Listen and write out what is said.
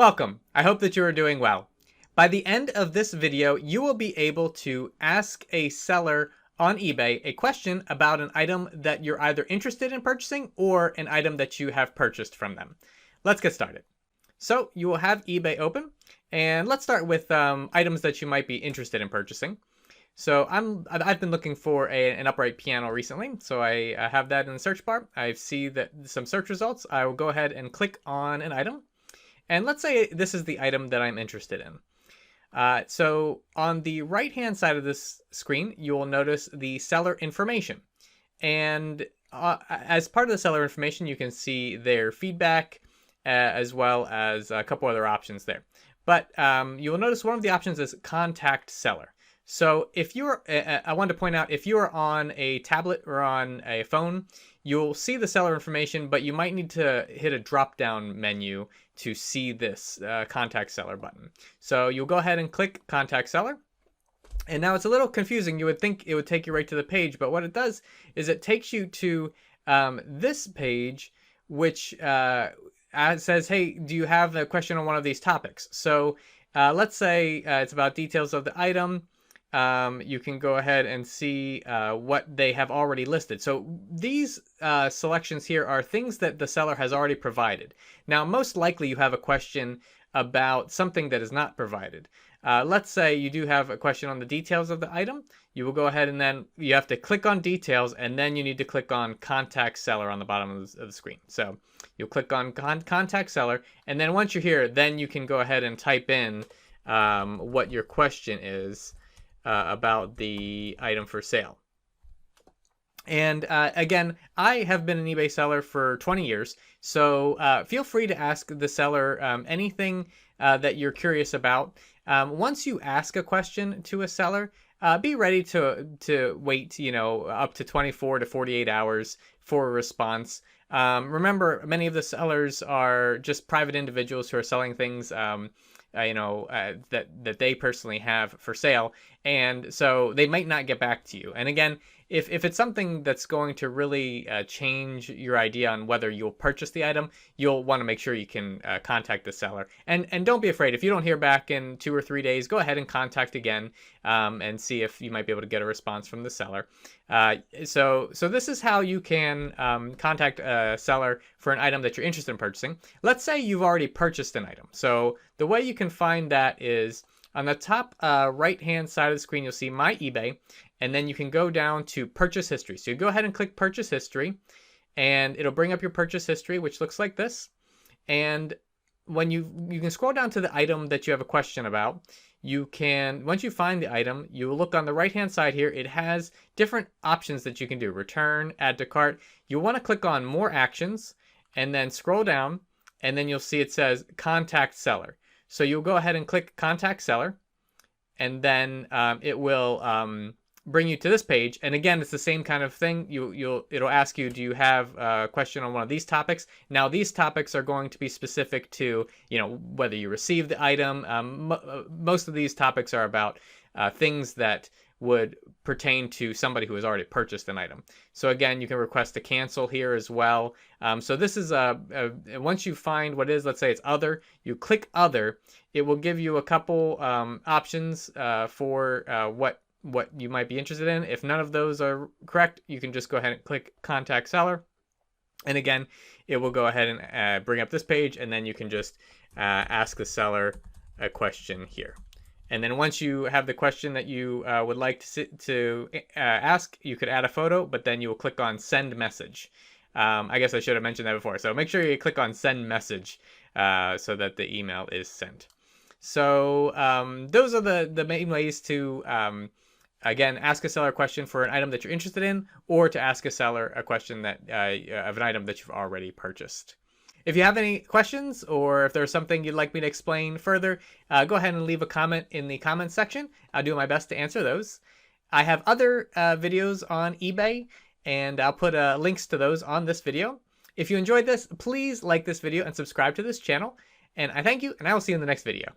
Welcome. I hope that you are doing well. By the end of this video, you will be able to ask a seller on eBay a question about an item that you're either interested in purchasing or an item that you have purchased from them. Let's get started. So you will have eBay open, and let's start with items that you might be interested in purchasing. So I've been looking for an upright piano recently, so I have that in the search bar. I see that some search results. I will go ahead and click on an item. And let's say this is the item that I'm interested in. So on the right-hand side of this screen, you will notice the seller information. And as part of the seller information, you can see their feedback as well as a couple other options there. But you will notice one of the options is contact seller. So if you're, I wanted to point out, if you are on a tablet or on a phone, you'll see the seller information, but you might need to hit a drop-down menu to see this contact seller button. So you'll go ahead and click contact seller. And now it's a little confusing. You would think it would take you right to the page, but what it does is it takes you to this page, which says, hey, do you have a question on one of these topics? So let's say it's about details of the item. You can go ahead and see what they have already listed. So these selections here are things that the seller has already provided. Now, most likely you have a question about something that is not provided. Let's say you do have a question on the details of the item. You will go ahead and then you have to click on details, and then you need to click on contact seller on the bottom of the screen. So you'll click on contact seller, and then once you're here, then you can go ahead and type in what your question is about the item for sale. And again, I have been an eBay seller for 20 years, so feel free to ask the seller anything that you're curious about. Once you ask a question to a seller, be ready to wait, up to 24 to 48 hours for a response. Remember, many of the sellers are just private individuals who are selling things that they personally have for sale, and so they might not get back to you. And again, if it's something that's going to really change your idea on whether you'll purchase the item, you'll want to make sure you can contact the seller. And don't be afraid. If you don't hear back in 2 or 3 days, go ahead and contact again and see if you might be able to get a response from the seller. So this is how you can contact a seller for an item that you're interested in purchasing. Let's say you've already purchased an item. So the way you can find that is on the top right-hand side of the screen, you'll see My eBay, and then you can go down to Purchase History. So you go ahead and click Purchase History, and it'll bring up your purchase history, which looks like this. And when you can scroll down to the item that you have a question about, you can, once you find the item, you will look on the right-hand side here. It has different options that you can do: return, add to cart. You'll want to click on More Actions, and then scroll down, and then you'll see it says Contact Seller. So you'll go ahead and click Contact Seller, and then it will bring you to this page. And again, it's the same kind of thing. It'll ask you, do you have a question on one of these topics? Now, these topics are going to be specific to whether you received the item. Most of these topics are about things that would pertain to somebody who has already purchased an item. So again, you can request to cancel here as well. So this is once you find what it is, let's say it's other, you click other, it will give you a couple options for what you might be interested in. If none of those are correct, you can just go ahead and click contact seller. And again, it will go ahead and bring up this page, and then you can just ask the seller a question here. And then once you have the question that you would like to ask, you could add a photo, but then you will click on Send Message. I guess I should have mentioned that before. So make sure you click on Send Message so that the email is sent. So those are the main ways to, again, ask a seller a question for an item that you're interested in, or to ask a seller a question that of an item that you've already purchased. If you have any questions, or if there's something you'd like me to explain further, go ahead and leave a comment in the comments section. I'll do my best to answer those. I have other videos on eBay, and I'll put links to those on this video. If you enjoyed this, please like this video and subscribe to this channel. And I thank you, and I will see you in the next video.